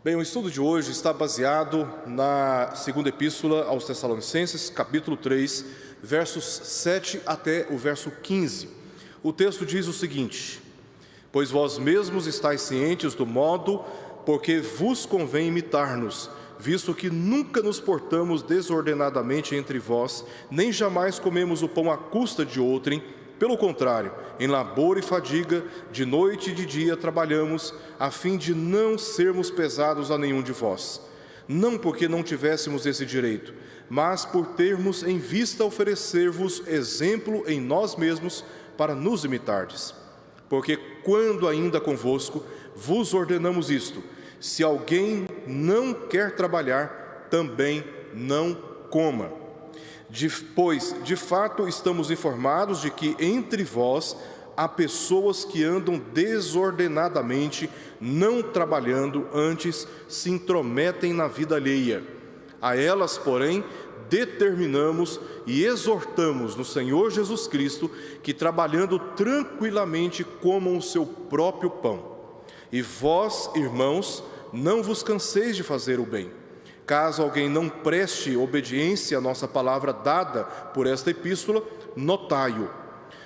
Bem, o estudo de hoje está baseado na segunda epístola aos Tessalonicenses, capítulo 3, versos 7 até o verso 15. O texto diz o seguinte: Pois vós mesmos estáis cientes do modo porque vos convém imitar-nos, visto que nunca nos portamos desordenadamente entre vós, nem jamais comemos o pão à custa de outrem. Pelo contrário, em labor e fadiga, de noite e de dia trabalhamos, a fim de não sermos pesados a nenhum de vós. Não porque não tivéssemos esse direito, mas por termos em vista oferecer-vos exemplo em nós mesmos, para nos imitardes. Porque quando ainda convosco vos ordenamos isto: se alguém não quer trabalhar, também não coma. Pois, de fato, estamos informados de que entre vós há pessoas que andam desordenadamente, não trabalhando, antes se intrometem na vida alheia. A elas, porém, determinamos e exortamos no Senhor Jesus Cristo que, trabalhando tranquilamente, comam o seu próprio pão. E vós, irmãos, não vos canseis de fazer o bem. Caso alguém não preste obediência à nossa palavra dada por esta epístola, notai-o.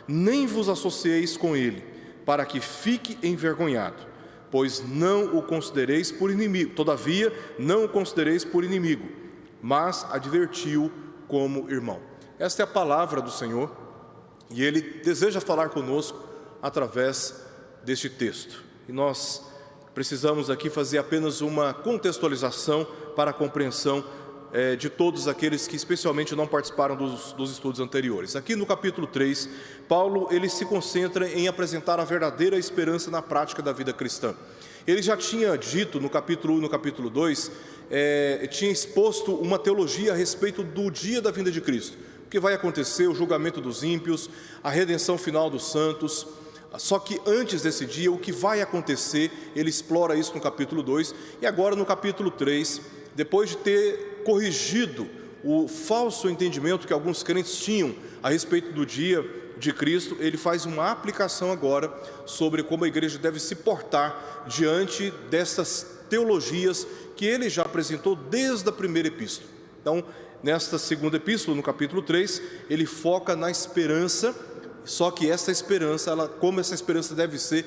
Nem vos associeis com ele, para que fique envergonhado, pois não o considereis por inimigo. Todavia, não o considereis por inimigo, mas adverti-o como irmão. Esta é a palavra do Senhor, e Ele deseja falar conosco através deste texto. E nós precisamos aqui fazer apenas uma contextualização para a compreensão de todos aqueles que especialmente não participaram dos estudos anteriores. Aqui no capítulo 3, Paulo ele se concentra em apresentar a verdadeira esperança na prática da vida cristã. Ele já tinha dito no capítulo 1 e no capítulo 2, tinha exposto uma teologia a respeito do dia da vinda de Cristo, o que vai acontecer, o julgamento dos ímpios, a redenção final dos santos. Só que antes desse dia, o que vai acontecer, ele explora isso no capítulo 2, e agora no capítulo 3, depois de ter corrigido o falso entendimento que alguns crentes tinham a respeito do dia de Cristo, ele faz uma aplicação agora sobre como a igreja deve se portar diante dessas teologias que ele já apresentou desde a primeira epístola. Então, nesta segunda epístola, no capítulo 3, ele foca na esperança. Só que essa esperança, como essa esperança deve ser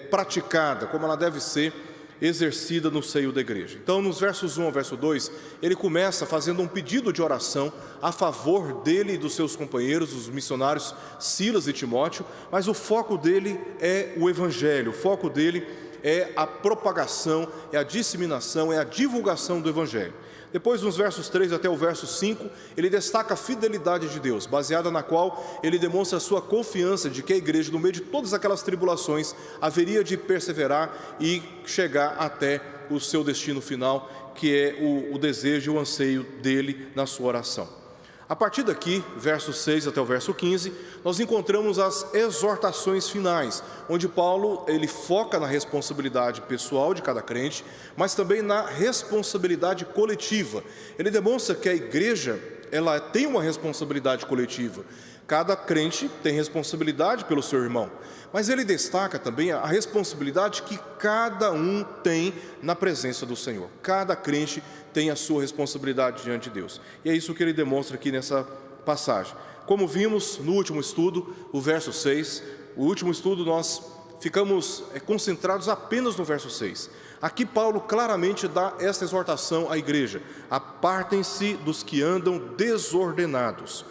praticada, como ela deve ser exercida no seio da igreja. Então, nos versos 1 ao verso 2, ele começa fazendo um pedido de oração a favor dele e dos seus companheiros, os missionários Silas e Timóteo, mas o foco dele é o evangelho, o foco dele é a propagação, é a disseminação, é a divulgação do evangelho. Depois, nos versos 3 até o verso 5, ele destaca a fidelidade de Deus, baseada na qual ele demonstra a sua confiança de que a igreja, no meio de todas aquelas tribulações, haveria de perseverar e chegar até o seu destino final, que é o desejo e o anseio dele na sua oração. A partir daqui, versos 6 até o verso 15, nós encontramos as exortações finais, onde Paulo ele foca na responsabilidade pessoal de cada crente, mas também na responsabilidade coletiva. Ele demonstra que a igreja ela tem uma responsabilidade coletiva. Cada crente tem responsabilidade pelo seu irmão, mas ele destaca também a responsabilidade que cada um tem na presença do Senhor. Cada crente tem a sua responsabilidade diante de Deus. E é isso que ele demonstra aqui nessa passagem. Como vimos no último estudo, o verso 6, o último estudo nós ficamos concentrados apenas no verso 6. Aqui Paulo claramente dá esta exortação à igreja: apartem-se dos que andam desordenados.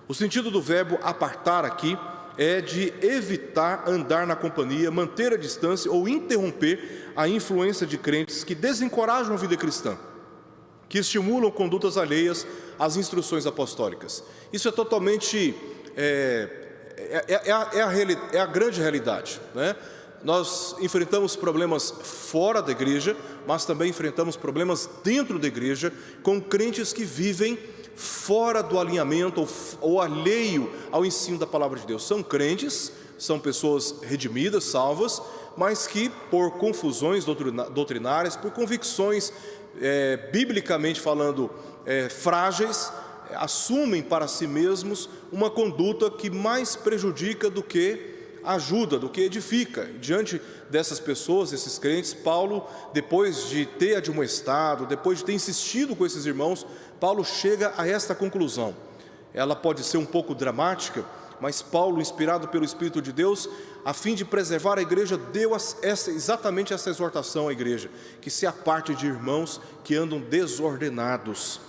O sentido do verbo apartar aqui é de evitar andar na companhia, manter a distância ou interromper a influência de crentes que desencorajam a vida cristã, que estimulam condutas alheias às instruções apostólicas. Isso é totalmente, a grande realidade, né? Nós enfrentamos problemas fora da igreja, mas também enfrentamos problemas dentro da igreja, com crentes que vivem fora do alinhamento ou alheio ao ensino da palavra de Deus. São crentes, são pessoas redimidas, salvas, mas que por confusões doutrinárias, por convicções biblicamente falando frágeis, assumem para si mesmos uma conduta que mais prejudica do que ajuda, do que edifica. Diante dessas pessoas, esses crentes, Paulo, depois de ter admoestado, depois de ter insistido com esses irmãos, Paulo chega a esta conclusão. Ela pode ser um pouco dramática, mas Paulo, inspirado pelo Espírito de Deus, a fim de preservar a igreja, deu exatamente essa exortação à igreja: que se aparte de irmãos que andam desordenados,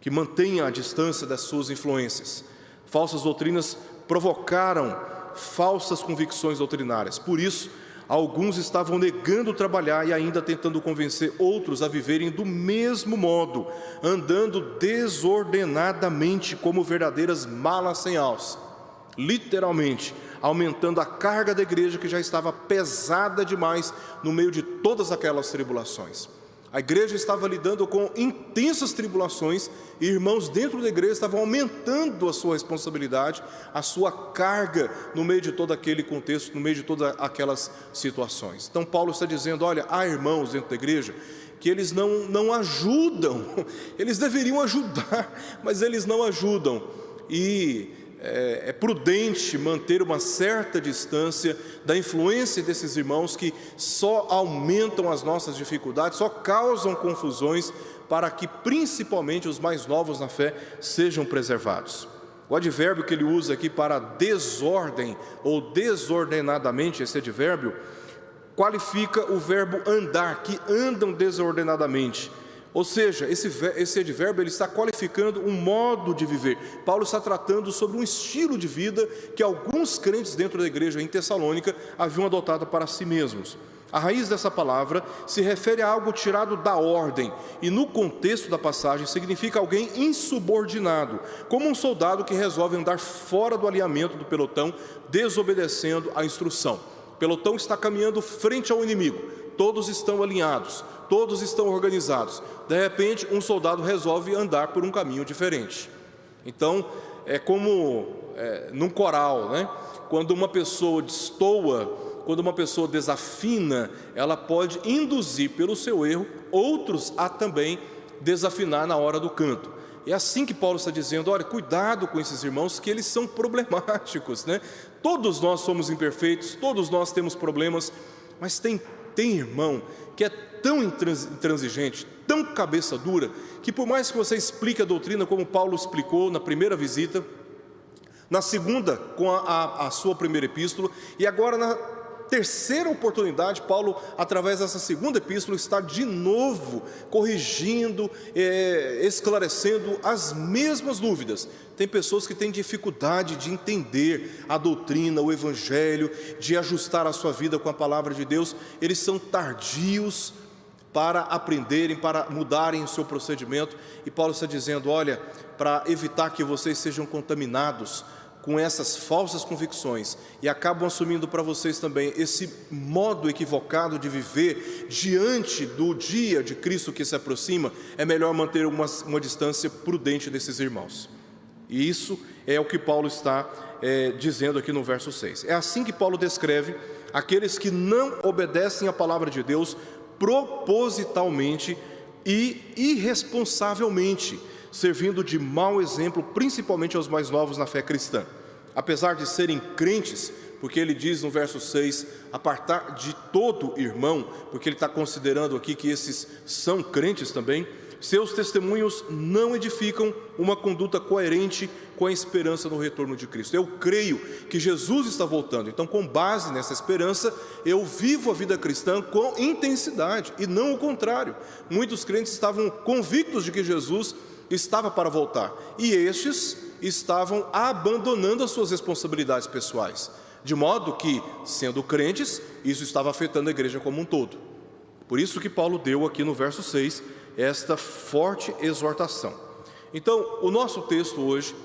que mantenha a distância das suas influências. Falsas doutrinas provocaram falsas convicções doutrinárias. Por isso, alguns estavam negando trabalhar e ainda tentando convencer outros a viverem do mesmo modo, andando desordenadamente como verdadeiras malas sem alça. Literalmente, aumentando a carga da igreja, que já estava pesada demais no meio de todas aquelas tribulações. A igreja estava lidando com intensas tribulações, e irmãos dentro da igreja estavam aumentando a sua responsabilidade, a sua carga no meio de todo aquele contexto, no meio de todas aquelas situações. Então Paulo está dizendo: olha, há irmãos dentro da igreja que eles não ajudam, eles deveriam ajudar, mas eles não ajudam, e é prudente manter uma certa distância da influência desses irmãos, que só aumentam as nossas dificuldades, só causam confusões, para que principalmente os mais novos na fé sejam preservados. O advérbio que ele usa aqui para desordem ou desordenadamente, esse advérbio qualifica o verbo andar, que andam desordenadamente. Ou seja, esse advérbio ele está qualificando um modo de viver. Paulo está tratando sobre um estilo de vida que alguns crentes dentro da igreja em Tessalônica haviam adotado para si mesmos. A raiz dessa palavra se refere a algo tirado da ordem, e no contexto da passagem significa alguém insubordinado, como um soldado que resolve andar fora do alinhamento do pelotão, desobedecendo a instrução. O pelotão está caminhando frente ao inimigo, todos estão alinhados, todos estão organizados. De repente, um soldado resolve andar por um caminho diferente. Então, é como num coral, né? Quando uma pessoa destoa, quando uma pessoa desafina, ela pode induzir pelo seu erro outros a também desafinar na hora do canto. É assim que Paulo está dizendo: olha, cuidado com esses irmãos, que eles são problemáticos, né? Todos nós somos imperfeitos, todos nós temos problemas, mas tem irmão que é tão intransigente, tão cabeça dura, que por mais que você explique a doutrina como Paulo explicou na primeira visita, na segunda com a sua primeira epístola, e agora na terceira oportunidade, Paulo, através dessa segunda epístola, está de novo corrigindo, esclarecendo as mesmas dúvidas. Tem pessoas que têm dificuldade de entender a doutrina, o evangelho, de ajustar a sua vida com a palavra de Deus. Eles são tardios para aprenderem, para mudarem o seu procedimento, e Paulo está dizendo: olha, para evitar que vocês sejam contaminados com essas falsas convicções e acabam assumindo para vocês também esse modo equivocado de viver diante do dia de Cristo que se aproxima, é melhor manter uma distância prudente desses irmãos. E isso é o que Paulo está dizendo aqui no verso 6. É assim que Paulo descreve aqueles que não obedecem à palavra de Deus propositalmente e irresponsavelmente, servindo de mau exemplo, principalmente aos mais novos na fé cristã. Apesar de serem crentes, porque ele diz no verso 6, apartar de todo irmão, porque ele está considerando aqui que esses são crentes também, seus testemunhos não edificam uma conduta coerente com a esperança no retorno de Cristo. Eu creio que Jesus está voltando, então com base nessa esperança, eu vivo a vida cristã com intensidade, e não o contrário. Muitos crentes estavam convictos de que Jesus estava para voltar, e estes estavam abandonando as suas responsabilidades pessoais, de modo que, sendo crentes, isso estava afetando a igreja como um todo. Por isso que Paulo deu aqui no verso 6 esta forte exortação. Então, o nosso texto hoje,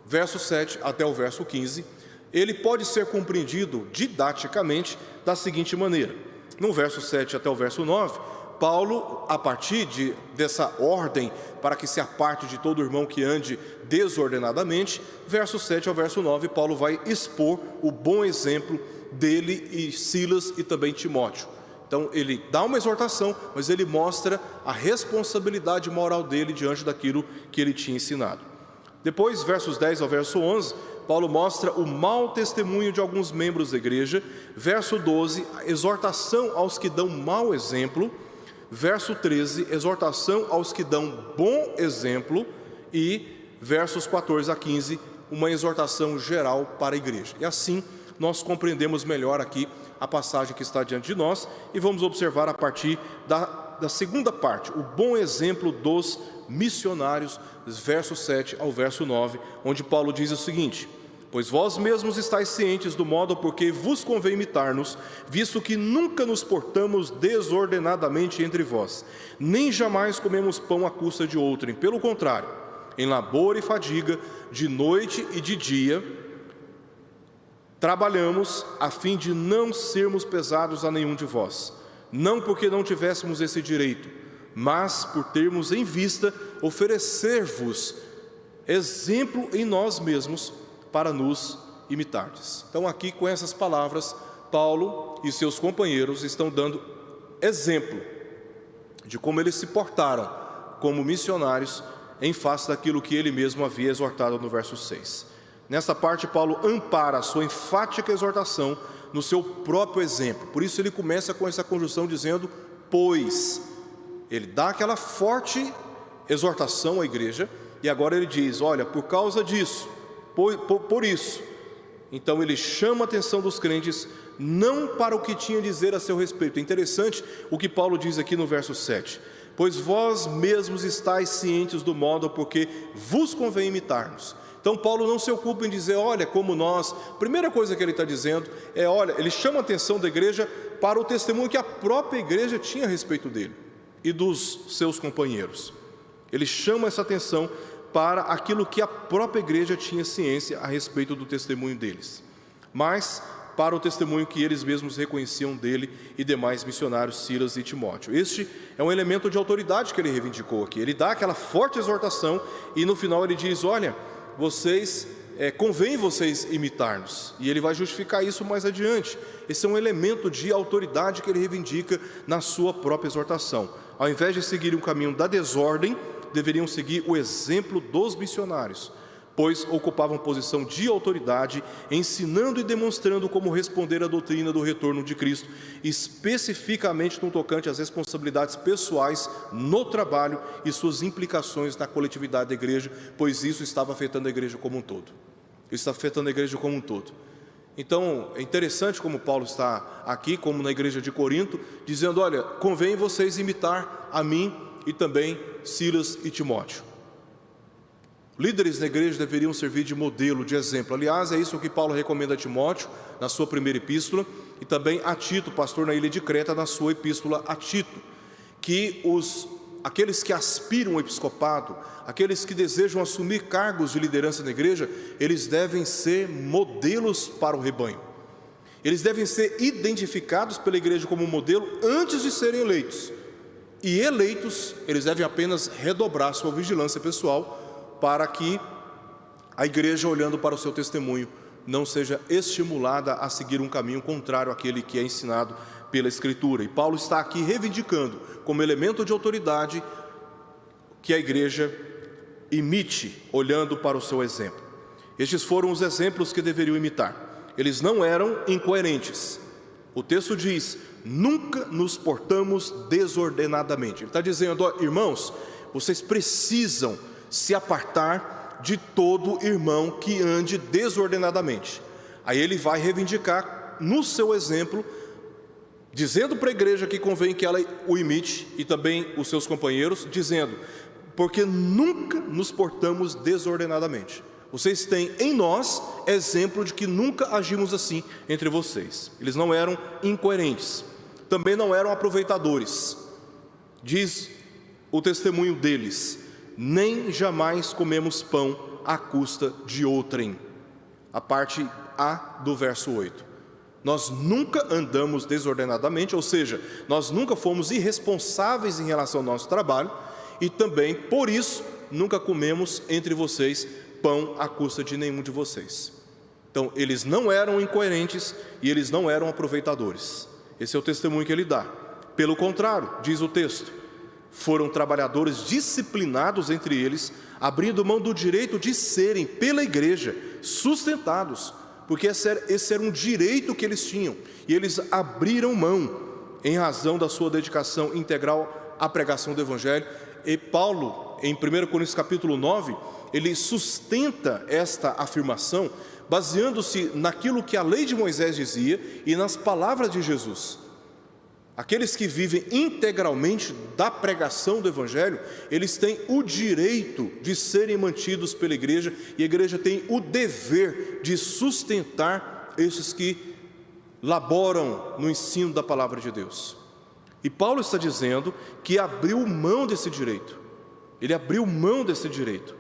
verso 7 até o verso 15, ele pode ser compreendido didaticamente da seguinte maneira: no verso 7 até o verso 9, Paulo, a partir dessa ordem para que se aparte de todo irmão que ande desordenadamente, verso 7 ao verso 9, Paulo vai expor o bom exemplo dele e Silas e também Timóteo. Então ele dá uma exortação, mas ele mostra a responsabilidade moral dele diante daquilo que ele tinha ensinado. Depois, versos 10 ao verso 11, Paulo mostra o mau testemunho de alguns membros da igreja. Verso 12, exortação aos que dão mau exemplo. Verso 13, exortação aos que dão bom exemplo. E versos 14 a 15, uma exortação geral para a igreja. E assim nós compreendemos melhor aqui a passagem que está diante de nós, e vamos observar a partir da segunda parte, o bom exemplo dos missionários, verso 7 ao verso 9, onde Paulo diz o seguinte: pois vós mesmos estáis cientes do modo por que vos convém imitar-nos, visto que nunca nos portamos desordenadamente entre vós, nem jamais comemos pão à custa de outrem, pelo contrário, em labor e fadiga, de noite e de dia, trabalhamos a fim de não sermos pesados a nenhum de vós, não porque não tivéssemos esse direito, mas por termos em vista oferecer-vos exemplo em nós mesmos para nos imitardes. Então aqui com essas palavras, Paulo e seus companheiros estão dando exemplo de como eles se portaram como missionários em face daquilo que ele mesmo havia exortado no verso 6. Nesta parte, Paulo ampara a sua enfática exortação no seu próprio exemplo. Por isso ele começa com essa conjunção dizendo, pois. Ele dá aquela forte exortação à igreja, e agora ele diz, olha, por causa disso, por isso. Então ele chama a atenção dos crentes, não para o que tinha a dizer a seu respeito. É interessante o que Paulo diz aqui no verso 7. Pois vós mesmos estáis cientes do modo porque vos convém imitar-nos. Então Paulo não se ocupa em dizer, olha, como nós. Primeira coisa que ele está dizendo é, olha, ele chama a atenção da igreja para o testemunho que a própria igreja tinha a respeito dele e dos seus companheiros. Ele chama essa atenção para aquilo que a própria igreja tinha ciência a respeito do testemunho deles, mas para o testemunho que eles mesmos reconheciam dele e demais missionários, Silas e Timóteo. Este é um elemento de autoridade que ele reivindicou aqui. Ele dá aquela forte exortação e no final ele diz, olha, convém vocês imitar-nos, e ele vai justificar isso mais adiante. Esse é um elemento de autoridade que ele reivindica na sua própria exortação. Ao invés de seguir o caminho da desordem, deveriam seguir o exemplo dos missionários, pois ocupavam posição de autoridade, ensinando e demonstrando como responder à doutrina do retorno de Cristo, especificamente no tocante às responsabilidades pessoais no trabalho e suas implicações na coletividade da igreja, pois isso estava afetando a igreja como um todo. Isso está afetando a igreja como um todo. Então, é interessante como Paulo está aqui, como na igreja de Corinto, dizendo, olha, convém vocês imitar a mim e também Silas e Timóteo. Líderes na igreja deveriam servir de modelo, de exemplo. Aliás, é isso que Paulo recomenda a Timóteo na sua primeira epístola, e também a Tito, pastor na ilha de Creta, na sua epístola a Tito, que aqueles que aspiram ao episcopado, aqueles que desejam assumir cargos de liderança na igreja, eles devem ser modelos para o rebanho. Eles devem ser identificados pela igreja como modelo antes de serem eleitos. E eleitos, eles devem apenas redobrar sua vigilância pessoal, para que a igreja, olhando para o seu testemunho, não seja estimulada a seguir um caminho contrário àquele que é ensinado pela Escritura. E Paulo está aqui reivindicando, como elemento de autoridade, que a igreja imite, olhando para o seu exemplo. Estes foram os exemplos que deveriam imitar. Eles não eram incoerentes. O texto diz, nunca nos portamos desordenadamente. Ele está dizendo, ó, irmãos, vocês precisam se apartar de todo irmão que ande desordenadamente. Aí ele vai reivindicar no seu exemplo, dizendo para a igreja que convém que ela o imite, e também os seus companheiros, dizendo, porque nunca nos portamos desordenadamente. Vocês têm em nós exemplo de que nunca agimos assim entre vocês. Eles não eram incoerentes, também não eram aproveitadores. Diz o testemunho deles, nem jamais comemos pão à custa de outrem. A parte A do verso 8. Nós nunca andamos desordenadamente, ou seja, nós nunca fomos irresponsáveis em relação ao nosso trabalho, e também, por isso, nunca comemos entre vocês pão à custa de nenhum de vocês. Então, eles não eram incoerentes e eles não eram aproveitadores. Esse é o testemunho que ele dá. Pelo contrário, diz o texto, foram trabalhadores disciplinados entre eles, abrindo mão do direito de serem, pela igreja, sustentados, porque esse era um direito que eles tinham, e eles abriram mão em razão da sua dedicação integral à pregação do Evangelho. E Paulo, em 1 Coríntios capítulo 9, ele sustenta esta afirmação baseando-se naquilo que a lei de Moisés dizia e nas palavras de Jesus. Aqueles que vivem integralmente da pregação do Evangelho, eles têm o direito de serem mantidos pela igreja, e a igreja tem o dever de sustentar esses que laboram no ensino da palavra de Deus. E Paulo está dizendo que abriu mão desse direito. Ele abriu mão desse direito.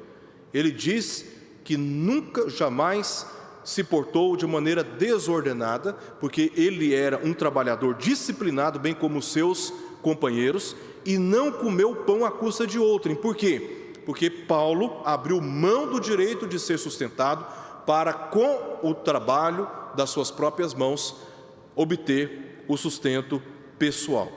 Ele diz que nunca, jamais se portou de maneira desordenada, porque ele era um trabalhador disciplinado, bem como os seus companheiros, e não comeu pão à custa de outrem. Por quê? Porque Paulo abriu mão do direito de ser sustentado para, com o trabalho das suas próprias mãos, obter o sustento pessoal.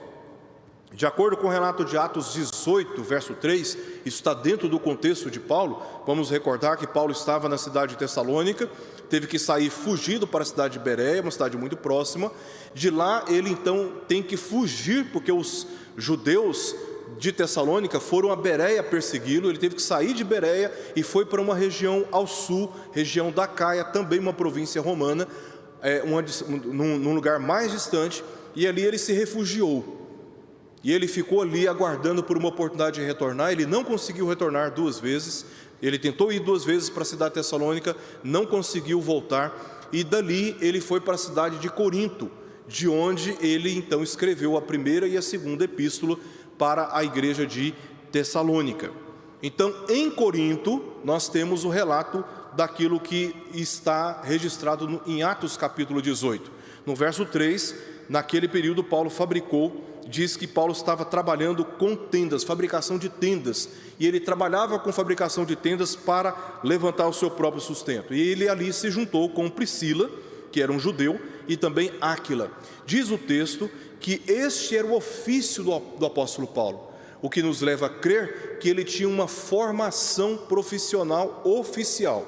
De acordo com o relato de Atos 18, verso 3, isso está dentro do contexto de Paulo. Vamos recordar que Paulo estava na cidade de Tessalônica, teve que sair fugido para a cidade de Bereia, uma cidade muito próxima. De lá ele então tem que fugir, porque os judeus de Tessalônica foram a Bereia persegui-lo. Ele teve que sair de Bereia e foi para uma região ao sul, região da Caia, também uma província romana, num lugar mais distante, e ali ele se refugiou. E ele ficou ali aguardando por uma oportunidade de retornar. Ele não conseguiu retornar 2 vezes. Ele tentou ir 2 vezes para a cidade de Tessalônica, não conseguiu voltar. E dali ele foi para a cidade de Corinto, de onde ele então escreveu a primeira e a segunda epístola para a igreja de Tessalônica. Então, em Corinto, nós temos o relato daquilo que está registrado em Atos capítulo 18. No verso 3, naquele período Paulo diz que Paulo estava trabalhando com tendas, fabricação de tendas, e ele trabalhava com fabricação de tendas para levantar o seu próprio sustento. E ele ali se juntou com Priscila, que era um judeu, e também Áquila. Diz o texto que este era o ofício do apóstolo Paulo, o que nos leva a crer que ele tinha uma formação profissional oficial.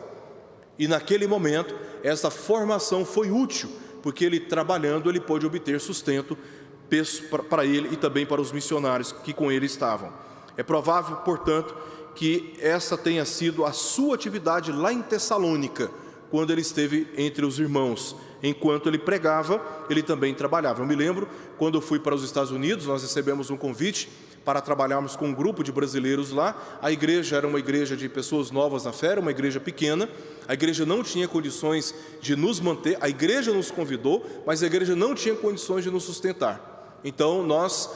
E naquele momento, essa formação foi útil, porque ele trabalhando, ele pôde obter sustento para ele e também para os missionários que com ele estavam. É provável, portanto, que essa tenha sido a sua atividade lá em Tessalônica, quando ele esteve entre os irmãos. Enquanto ele pregava, ele também trabalhava. Eu me lembro, quando eu fui para os Estados Unidos, nós recebemos um convite para trabalharmos com um grupo de brasileiros lá. A igreja era uma igreja de pessoas novas na fé, era uma igreja pequena. A igreja não tinha condições de nos manter. A igreja nos convidou, mas a igreja não tinha condições de nos sustentar. Então nós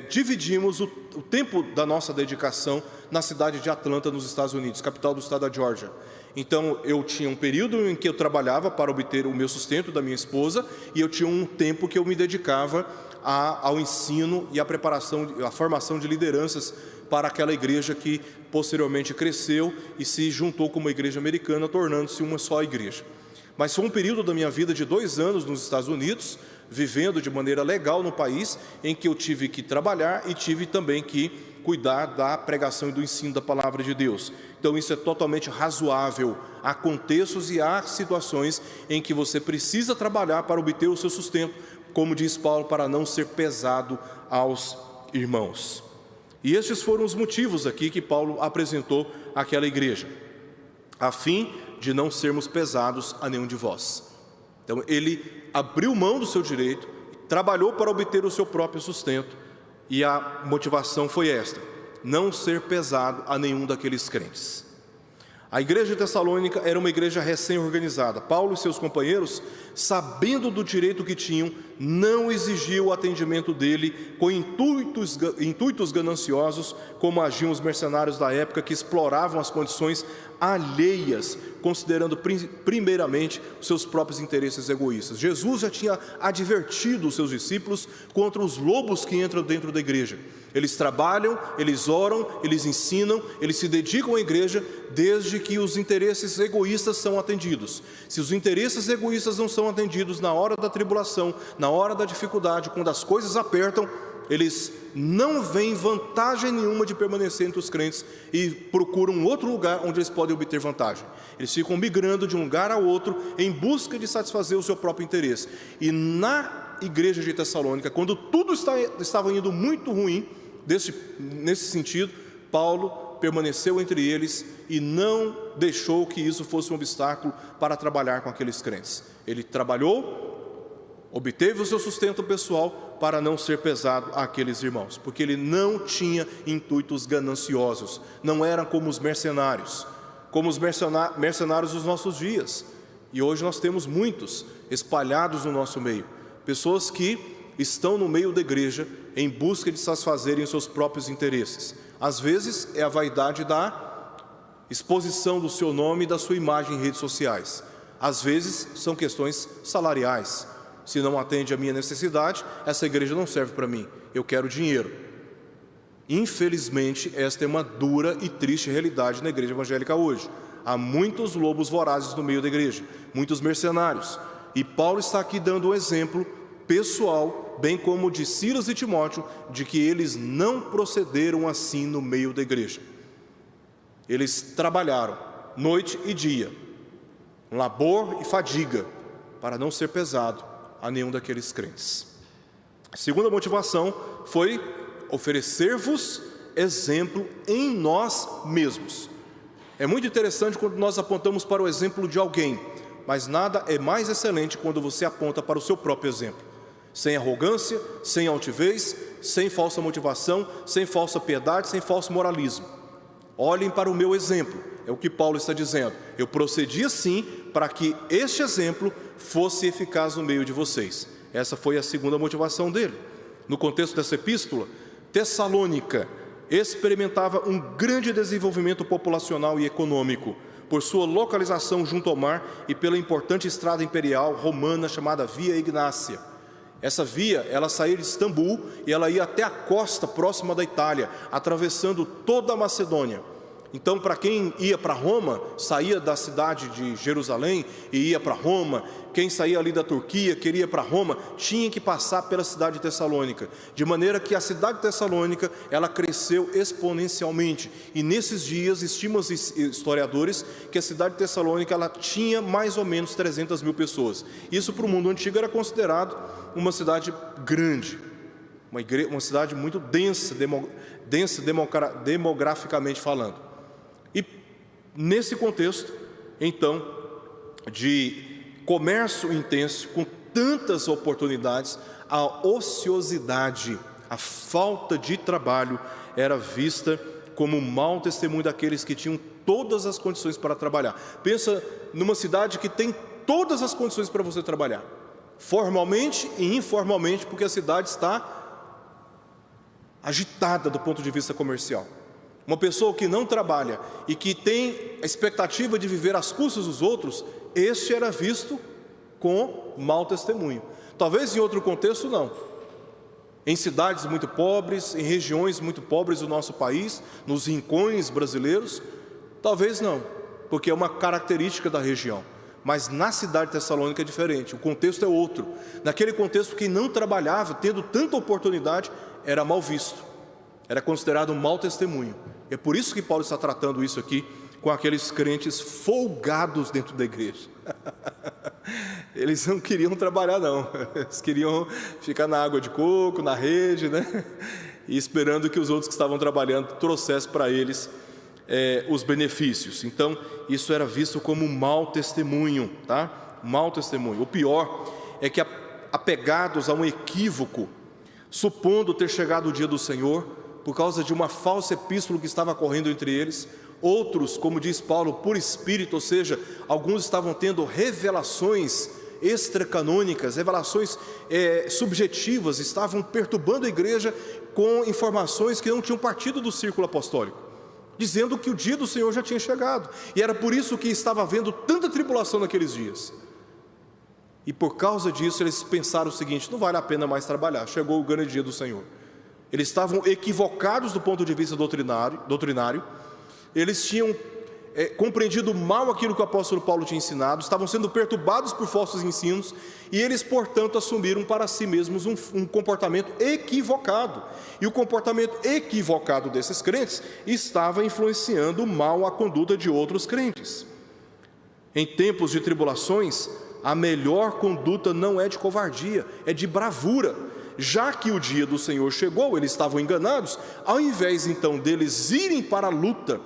dividimos o tempo da nossa dedicação na cidade de Atlanta, nos Estados Unidos, capital do estado da Geórgia. Então eu tinha um período em que eu trabalhava para obter o meu sustento da minha esposa, e eu tinha um tempo que eu me dedicava ao ensino e à preparação, à formação de lideranças para aquela igreja que posteriormente cresceu e se juntou com uma igreja americana, tornando-se uma só igreja. Mas foi um período da minha vida de 2 anos nos Estados Unidos, vivendo de maneira legal no país, em que eu tive que trabalhar e tive também que cuidar da pregação e do ensino da palavra de Deus. Então isso é totalmente razoável. Há contextos e há situações em que você precisa trabalhar para obter o seu sustento, como diz Paulo, para não ser pesado aos irmãos. E estes foram os motivos aqui que Paulo apresentou àquela igreja, a fim de não sermos pesados a nenhum de vós. Então ele abriu mão do seu direito, trabalhou para obter o seu próprio sustento, e a motivação foi esta: não ser pesado a nenhum daqueles crentes. A igreja de Tessalônica era uma igreja recém-organizada. Paulo e seus companheiros, sabendo do direito que tinham, não exigiam o atendimento dele com intuitos gananciosos, como agiam os mercenários da época, que exploravam as condições alheias, considerando primeiramente os seus próprios interesses egoístas. Jesus já tinha advertido os seus discípulos contra os lobos que entram dentro da igreja. Eles trabalham, eles oram, eles ensinam, eles se dedicam à igreja, desde que os interesses egoístas são atendidos. Se os interesses egoístas não são atendidos na hora da tribulação, na hora da dificuldade, quando as coisas apertam, eles não veem vantagem nenhuma de permanecer entre os crentes e procuram um outro lugar onde eles podem obter vantagem. Eles ficam migrando de um lugar ao outro em busca de satisfazer o seu próprio interesse. E na igreja de Tessalônica, quando tudo estava indo muito ruim, nesse sentido, Paulo permaneceu entre eles e não deixou que isso fosse um obstáculo para trabalhar com aqueles crentes. Ele trabalhou, obteve o seu sustento pessoal para não ser pesado àqueles irmãos, porque ele não tinha intuitos gananciosos, não eram como os mercenários dos nossos dias. E hoje nós temos muitos espalhados no nosso meio, pessoas que estão no meio da igreja em busca de satisfazerem os seus próprios interesses. Às vezes é a vaidade da exposição do seu nome e da sua imagem em redes sociais. Às vezes são questões salariais. Se não atende a minha necessidade, essa igreja não serve para mim, eu quero dinheiro. Infelizmente, esta é uma dura e triste realidade na igreja evangélica hoje. Há muitos lobos vorazes no meio da igreja, muitos mercenários. E Paulo está aqui dando um exemplo pessoal, bem como de Silas e Timóteo, de que eles não procederam assim no meio da igreja. Eles trabalharam noite e dia, labor e fadiga, para não ser pesado a nenhum daqueles crentes. A segunda motivação foi oferecer-vos exemplo em nós mesmos. É muito interessante quando nós apontamos para o exemplo de alguém, mas nada é mais excelente quando você aponta para o seu próprio exemplo. Sem arrogância, sem altivez, sem falsa motivação, sem falsa piedade, sem falso moralismo. Olhem para o meu exemplo, é o que Paulo está dizendo. Eu procedi assim para que este exemplo fosse eficaz no meio de vocês. Essa foi a segunda motivação dele. No contexto dessa epístola, Tessalônica experimentava um grande desenvolvimento populacional e econômico, por sua localização junto ao mar e pela importante estrada imperial romana chamada Via Ignácia. Essa via, ela saía de Istambul e ela ia até a costa próxima da Itália, atravessando toda a Macedônia. Então, para quem ia para Roma, saía da cidade de Jerusalém e ia para Roma. Quem saía ali da Turquia, queria ir para Roma, tinha que passar pela cidade de Tessalônica. De maneira que a cidade de Tessalônica, ela cresceu exponencialmente. E nesses dias, estimam os historiadores que a cidade de Tessalônica, ela tinha mais ou menos 300 mil pessoas. Isso para o mundo antigo era considerado uma cidade grande, uma cidade muito densa, demograficamente falando. E nesse contexto, então, de comércio intenso, com tantas oportunidades, a ociosidade, a falta de trabalho era vista como um mau testemunho daqueles que tinham todas as condições para trabalhar. Pensa numa cidade que tem todas as condições para você trabalhar, formalmente e informalmente, porque a cidade está agitada do ponto de vista comercial. Uma pessoa que não trabalha e que tem a expectativa de viver às custas dos outros, este era visto com mau testemunho. Talvez em outro contexto não. Em cidades muito pobres, em regiões muito pobres do nosso país, nos rincões brasileiros, talvez não, porque é uma característica da região. Mas na cidade de Tessalônica é diferente, o contexto é outro. Naquele contexto, quem não trabalhava, tendo tanta oportunidade, era mal visto, era considerado um mau testemunho. É por isso que Paulo está tratando isso aqui com aqueles crentes folgados dentro da igreja. Eles não queriam trabalhar não, eles queriam ficar na água de coco, na rede, né? E esperando que os outros que estavam trabalhando trouxessem para eles os benefícios. Então isso era visto como um mau testemunho, tá? Mau testemunho. O pior é que apegados a um equívoco, supondo ter chegado o dia do Senhor, por causa de uma falsa epístola que estava correndo entre eles, outros, como diz Paulo, por espírito, ou seja, alguns estavam tendo revelações extracanônicas, revelações subjetivas, estavam perturbando a igreja com informações que não tinham partido do círculo apostólico, dizendo que o dia do Senhor já tinha chegado, e era por isso que estava havendo tanta tribulação naqueles dias. E por causa disso eles pensaram o seguinte: não vale a pena mais trabalhar, chegou o grande dia do Senhor. Eles estavam equivocados do ponto de vista doutrinário, eles tinham compreendido mal aquilo que o apóstolo Paulo tinha ensinado, estavam sendo perturbados por falsos ensinos, e eles, portanto, assumiram para si mesmos um comportamento equivocado. E o comportamento equivocado desses crentes estava influenciando mal a conduta de outros crentes. Em tempos de tribulações, a melhor conduta não é de covardia, é de bravura. Já que o dia do Senhor chegou, eles estavam enganados, ao invés então deles irem para a luta,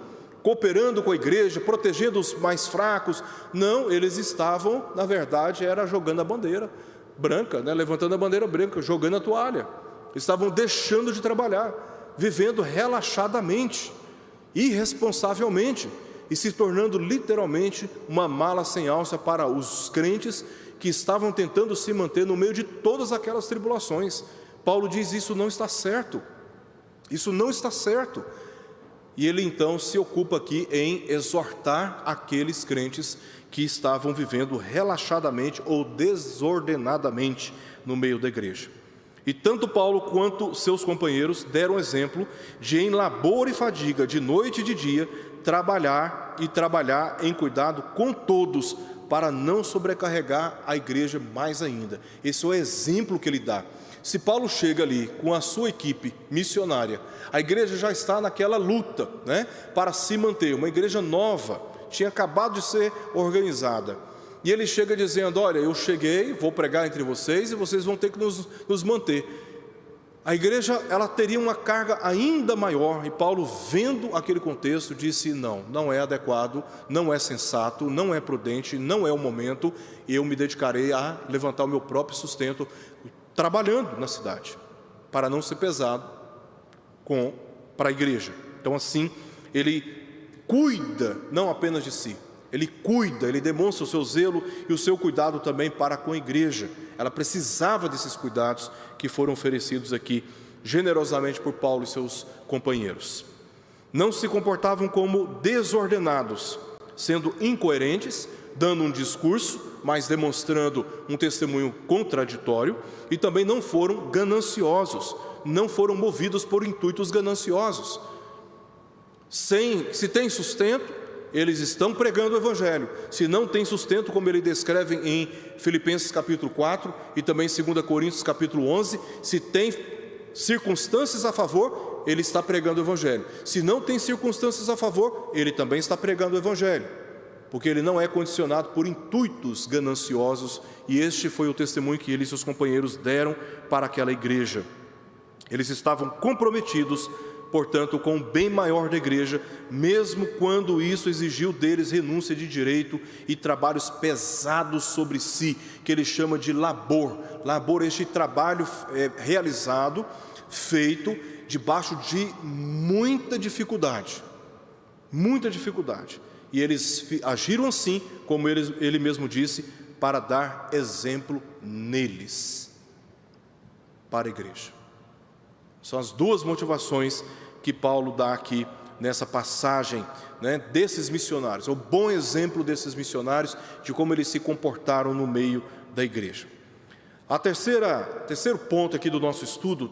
cooperando com a igreja, protegendo os mais fracos, não, eles estavam, na verdade, era jogando a bandeira branca, levantando a bandeira branca, jogando a toalha. Estavam deixando de trabalhar, vivendo relaxadamente, irresponsavelmente, e se tornando literalmente uma mala sem alça para os crentes que estavam tentando se manter no meio de todas aquelas tribulações. Paulo diz: isso não está certo, isso não está certo. E ele então se ocupa aqui em exortar aqueles crentes que estavam vivendo relaxadamente ou desordenadamente no meio da igreja. E tanto Paulo quanto seus companheiros deram exemplo de, em labor e fadiga, de noite e de dia, trabalhar em cuidado com todos, para não sobrecarregar a igreja mais ainda. Esse é o exemplo que ele dá. Se Paulo chega ali com a sua equipe missionária, a igreja já está naquela luta, para se manter, uma igreja nova, tinha acabado de ser organizada, e ele chega dizendo: olha, eu cheguei, vou pregar entre vocês e vocês vão ter que nos manter. A igreja, ela teria uma carga ainda maior, e Paulo, vendo aquele contexto, disse: não é adequado, não é sensato, não é prudente, não é o momento, e eu me dedicarei a levantar o meu próprio sustento, trabalhando na cidade, para não ser pesado para a igreja. Então assim, ele cuida não apenas de si, ele cuida, ele demonstra o seu zelo e o seu cuidado também para com a igreja. Ela precisava desses cuidados que foram oferecidos aqui generosamente por Paulo e seus companheiros. Não se comportavam como desordenados, sendo incoerentes, dando um discurso, mas demonstrando um testemunho contraditório, e também não foram gananciosos, não foram movidos por intuitos gananciosos. Se tem sustento, eles estão pregando o Evangelho. Se não tem sustento, como ele descreve em Filipenses capítulo 4 e também em 2 Coríntios capítulo 11, se tem circunstâncias a favor, ele está pregando o Evangelho. Se não tem circunstâncias a favor, ele também está pregando o Evangelho, porque ele não é condicionado por intuitos gananciosos, e este foi o testemunho que ele e seus companheiros deram para aquela igreja. Eles estavam comprometidos, portanto, com o bem maior da igreja, mesmo quando isso exigiu deles renúncia de direito e trabalhos pesados sobre si, que ele chama de labor. Labor, este trabalho realizado, feito debaixo de muita dificuldade, e eles agiram assim, como ele mesmo disse, para dar exemplo neles, para a igreja. São as duas motivações que Paulo dá aqui nessa passagem, desses missionários, o bom exemplo desses missionários, de como eles se comportaram no meio da igreja. Terceiro ponto aqui do nosso estudo,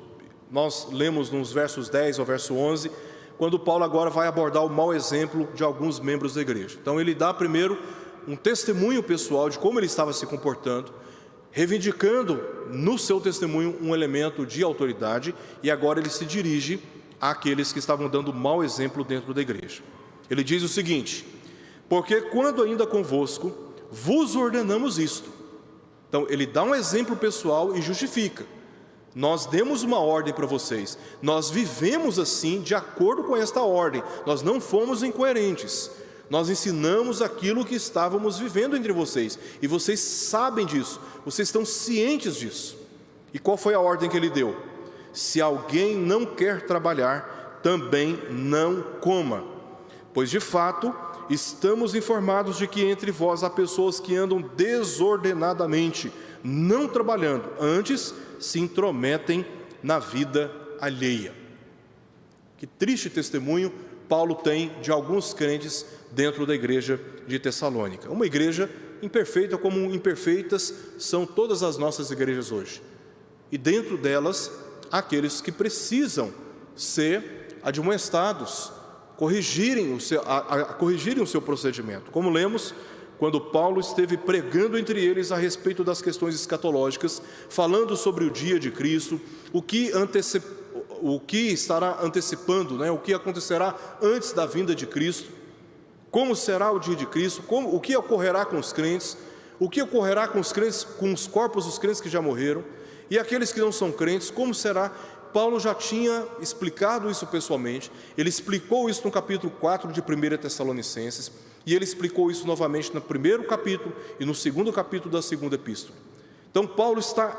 nós lemos nos versos 10 ao verso 11, quando Paulo agora vai abordar o mau exemplo de alguns membros da igreja. Então ele dá primeiro um testemunho pessoal de como ele estava se comportando, reivindicando no seu testemunho um elemento de autoridade, e agora ele se dirige àqueles que estavam dando mau exemplo dentro da igreja. Ele diz o seguinte: porque quando ainda convosco vos ordenamos isto. Então ele dá um exemplo pessoal e justifica: nós demos uma ordem para vocês, nós vivemos assim de acordo com esta ordem, nós não fomos incoerentes, nós ensinamos aquilo que estávamos vivendo entre vocês, e vocês sabem disso, vocês estão cientes disso. E qual foi a ordem que ele deu? Se alguém não quer trabalhar, também não coma, pois de fato estamos informados de que entre vós há pessoas que andam desordenadamente, não trabalhando, antes se intrometem na vida alheia. Que triste testemunho Paulo tem de alguns crentes dentro da igreja de Tessalônica. Uma igreja imperfeita, como imperfeitas são todas as nossas igrejas hoje. E dentro delas, aqueles que precisam ser admoestados, corrigirem o seu procedimento. Como lemos, quando Paulo esteve pregando entre eles a respeito das questões escatológicas, falando sobre o dia de Cristo, o que estará antecipando, o que acontecerá antes da vinda de Cristo, como será o dia de Cristo, o que ocorrerá com os crentes, o que ocorrerá com os crentes, com os corpos dos crentes que já morreram, e aqueles que não são crentes, como será. Paulo já tinha explicado isso pessoalmente. Ele explicou isso no capítulo 4 de 1 Tessalonicenses, e ele explicou isso novamente no primeiro capítulo e no segundo capítulo da segunda epístola. Então Paulo está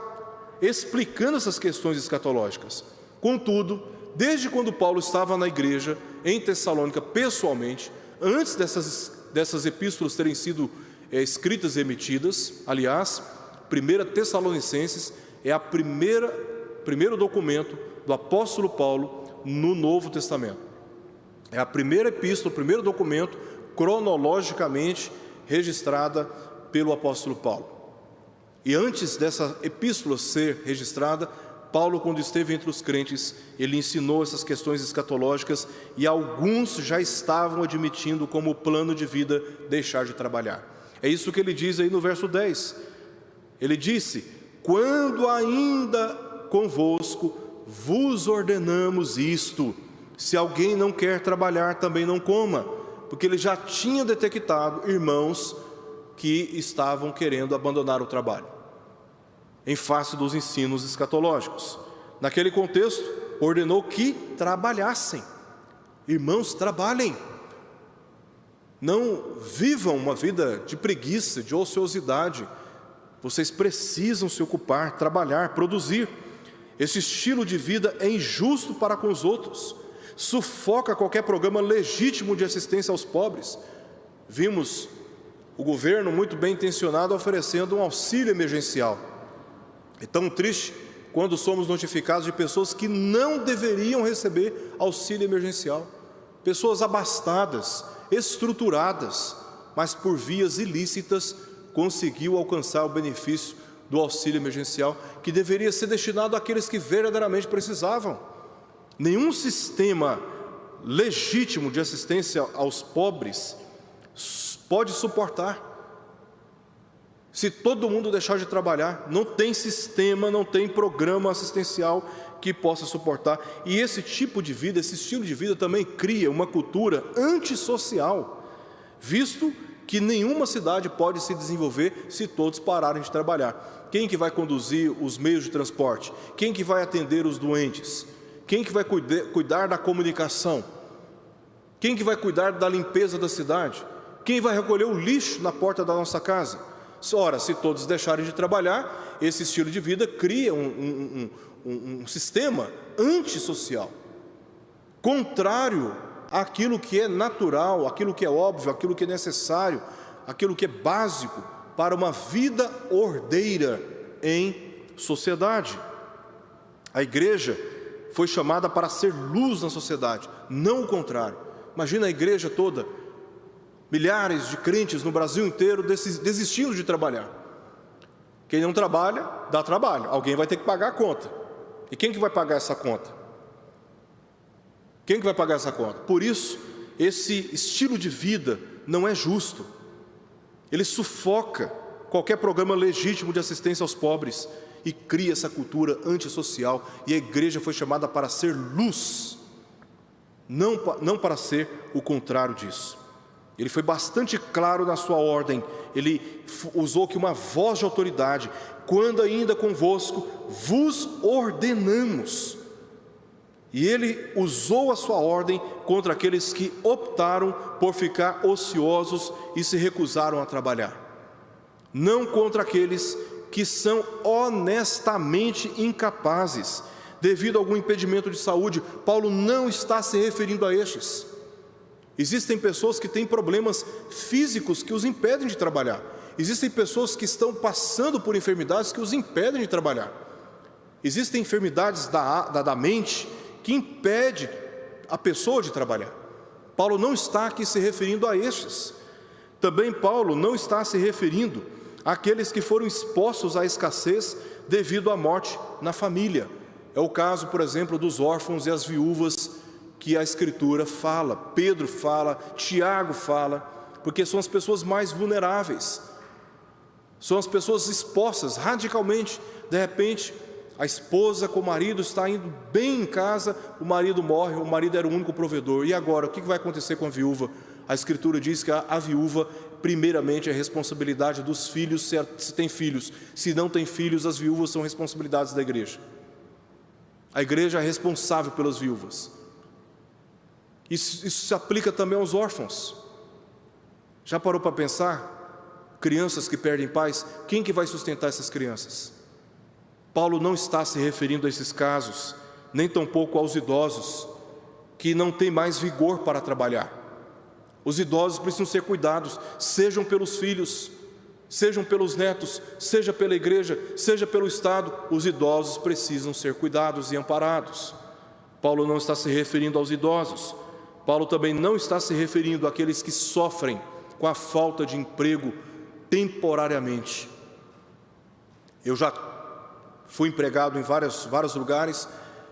explicando essas questões escatológicas. Contudo, desde quando Paulo estava na igreja em Tessalônica pessoalmente, antes dessas epístolas terem sido escritas e emitidas, aliás, 1 Tessalonicenses é primeiro documento do apóstolo Paulo no Novo Testamento. É a primeira epístola, o primeiro documento cronologicamente registrada pelo apóstolo Paulo. E antes dessa epístola ser registrada, Paulo, quando esteve entre os crentes, ele ensinou essas questões escatológicas, e alguns já estavam admitindo como plano de vida deixar de trabalhar. É isso que ele diz aí no verso 10. Ele disse: quando ainda convosco vos ordenamos isto, se alguém não quer trabalhar, também não coma, porque ele já tinha detectado irmãos que estavam querendo abandonar o trabalho, em face dos ensinos escatológicos. Naquele contexto, ordenou que trabalhassem. Irmãos, trabalhem. Não vivam uma vida de preguiça, de ociosidade. Vocês precisam se ocupar, trabalhar, produzir. Esse estilo de vida é injusto para com os outros, sufoca qualquer programa legítimo de assistência aos pobres. Vimos o governo muito bem intencionado oferecendo um auxílio emergencial. É tão triste quando somos notificados de pessoas que não deveriam receber auxílio emergencial, pessoas abastadas, estruturadas, mas por vias ilícitas conseguiu alcançar o benefício do auxílio emergencial, que deveria ser destinado àqueles que verdadeiramente precisavam. Nenhum sistema legítimo de assistência aos pobres pode suportar. Se todo mundo deixar de trabalhar, não tem sistema, não tem programa assistencial que possa suportar. E esse tipo de vida, esse estilo de vida também cria uma cultura antissocial, visto que nenhuma cidade pode se desenvolver se todos pararem de trabalhar. Quem que vai conduzir os meios de transporte? Quem que vai atender os doentes? Quem que vai cuidar da comunicação? Quem que vai cuidar da limpeza da cidade? Quem vai recolher o lixo na porta da nossa casa? Ora, se todos deixarem de trabalhar, esse estilo de vida cria um sistema antissocial, contrário àquilo que é natural, aquilo que é óbvio, aquilo que é necessário, aquilo que é básico para uma vida ordeira em sociedade. A igreja foi chamada para ser luz na sociedade, não o contrário. Imagina a igreja toda, milhares de crentes no Brasil inteiro desistindo de trabalhar. Quem não trabalha, dá trabalho, alguém vai ter que pagar a conta. E quem que vai pagar essa conta? Quem que vai pagar essa conta? Por isso, esse estilo de vida não é justo. Ele sufoca qualquer programa legítimo de assistência aos pobres e cria essa cultura antissocial. E a igreja foi chamada para ser luz, não para ser o contrário disso. Ele foi bastante claro na sua ordem. Ele usou aqui uma voz de autoridade: quando ainda convosco vos ordenamos. E ele usou a sua ordem contra aqueles que optaram por ficar ociosos e se recusaram a trabalhar, não contra aqueles que são honestamente incapazes devido a algum impedimento de saúde. Paulo não está se referindo a estes. Existem pessoas que têm problemas físicos que os impedem de trabalhar. Existem pessoas que estão passando por enfermidades que os impedem de trabalhar. Existem enfermidades da mente que impedem a pessoa de trabalhar. Paulo não está aqui se referindo a estes. Também Paulo não está se referindo àqueles que foram expostos à escassez devido à morte na família. É o caso, por exemplo, dos órfãos e as viúvas que a Escritura fala, Pedro fala, Tiago fala, porque são as pessoas mais vulneráveis, são as pessoas expostas radicalmente. De repente, a esposa com o marido está indo bem em casa, o marido morre, o marido era o único provedor, e agora, o que vai acontecer com a viúva? A Escritura diz que a viúva, primeiramente, é responsabilidade dos filhos, se tem filhos. Se não tem filhos, as viúvas são responsabilidades da igreja. A igreja é responsável pelas viúvas. Isso se aplica também aos órfãos. Já parou para pensar? Crianças que perdem pais, quem que vai sustentar essas crianças? Paulo não está se referindo a esses casos, nem tampouco aos idosos, que não têm mais vigor para trabalhar. Os idosos precisam ser cuidados, sejam pelos filhos, sejam pelos netos, seja pela igreja, seja pelo Estado. Os idosos precisam ser cuidados e amparados. Paulo não está se referindo aos idosos. Paulo também não está se referindo àqueles que sofrem com a falta de emprego temporariamente. Eu já fui empregado em vários lugares,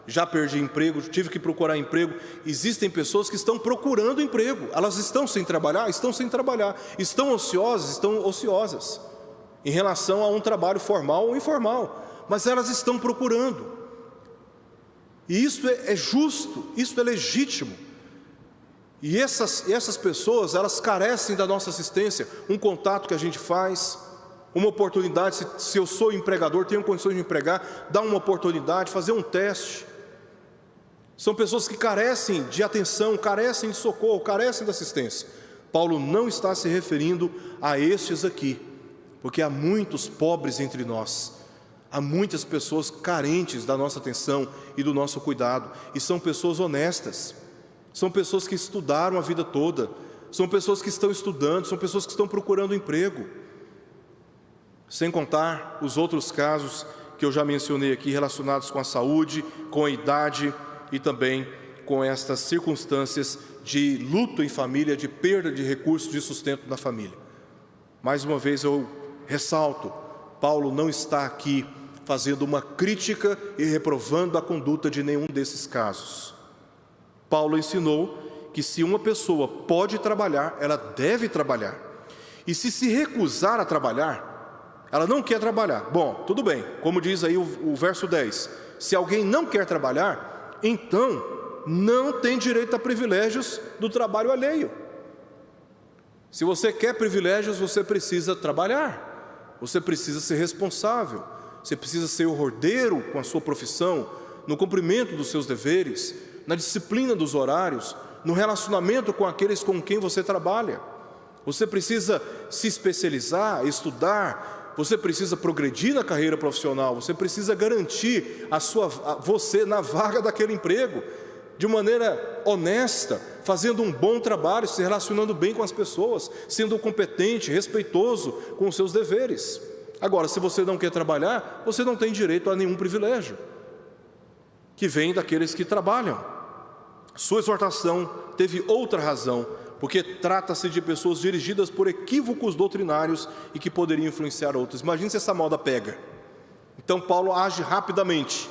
já perdi emprego, tive que procurar emprego. Existem pessoas que estão procurando emprego, elas estão sem trabalhar, estão ociosas em relação a um trabalho formal ou informal, mas elas estão procurando. E isso é justo, isso é legítimo. E essas pessoas, elas carecem da nossa assistência, um contato que a gente faz, uma oportunidade. Se eu sou empregador, tenho condições de empregar, dá uma oportunidade, fazer um teste. São pessoas que carecem de atenção, carecem de socorro, carecem de assistência. Paulo não está se referindo a estes aqui, porque há muitos pobres entre nós, há muitas pessoas carentes da nossa atenção e do nosso cuidado, e são pessoas honestas, são pessoas que estudaram a vida toda, são pessoas que estão estudando, são pessoas que estão procurando emprego. Sem contar os outros casos que eu já mencionei aqui, relacionados com a saúde, com a idade e também com estas circunstâncias de luto em família, de perda de recursos de sustento da família. Mais uma vez eu ressalto, Paulo não está aqui fazendo uma crítica e reprovando a conduta de nenhum desses casos. Paulo ensinou que se uma pessoa pode trabalhar, ela deve trabalhar. E se recusar a trabalhar, ela não quer trabalhar, bom, tudo bem, como diz aí o verso 10, se alguém não quer trabalhar, então não tem direito a privilégios do trabalho alheio. Se você quer privilégios, você precisa trabalhar, você precisa ser responsável, você precisa ser ordeiro com a sua profissão, no cumprimento dos seus deveres, na disciplina dos horários, no relacionamento com aqueles com quem você trabalha. Você precisa se especializar, estudar, você precisa progredir na carreira profissional, você precisa garantir você na vaga daquele emprego, de maneira honesta, fazendo um bom trabalho, se relacionando bem com as pessoas, sendo competente, respeitoso com os seus deveres. Agora, se você não quer trabalhar, você não tem direito a nenhum privilégio que vem daqueles que trabalham. Sua exortação teve outra razão, porque trata-se de pessoas dirigidas por equívocos doutrinários e que poderiam influenciar outros. Imagine se essa moda pega. Então Paulo age rapidamente.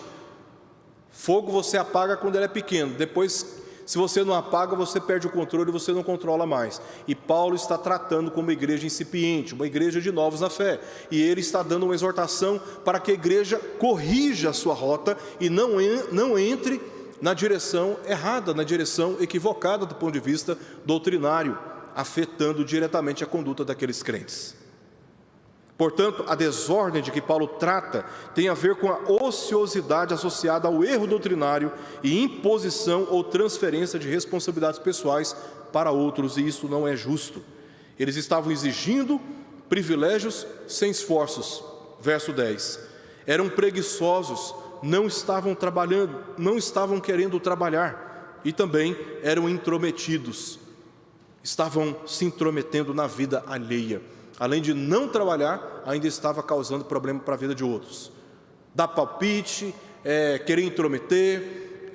Fogo você apaga quando ele é pequeno, depois, se você não apaga, você perde o controle e você não controla mais. E Paulo está tratando com uma igreja incipiente, uma igreja de novos na fé, e ele está dando uma exortação para que a igreja corrija a sua rota e não entre na direção errada, na direção equivocada do ponto de vista doutrinário, afetando diretamente a conduta daqueles crentes. Portanto, a desordem de que Paulo trata tem a ver com a ociosidade associada ao erro doutrinário e imposição ou transferência de responsabilidades pessoais para outros, e isso não é justo. Eles estavam exigindo privilégios sem esforços. Verso 10. Eram preguiçosos, não estavam trabalhando, não estavam querendo trabalhar, e também eram intrometidos, estavam se intrometendo na vida alheia. Além de não trabalhar, ainda estava causando problema para a vida de outros. Dar palpite, querer intrometer,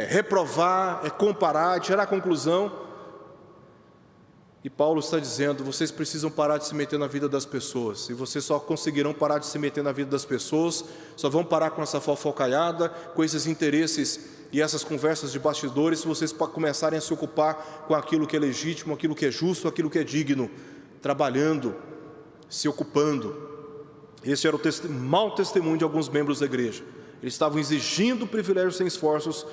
reprovar, comparar, tirar conclusão. E Paulo está dizendo, vocês precisam parar de se meter na vida das pessoas. E vocês só conseguirão parar de se meter na vida das pessoas, só vão parar com essa fofocaiada, com esses interesses e essas conversas de bastidores, se vocês começarem a se ocupar com aquilo que é legítimo, aquilo que é justo, aquilo que é digno, trabalhando, se ocupando. Esse era o mau testemunho de alguns membros da igreja. Eles estavam exigindo privilégios sem esforços,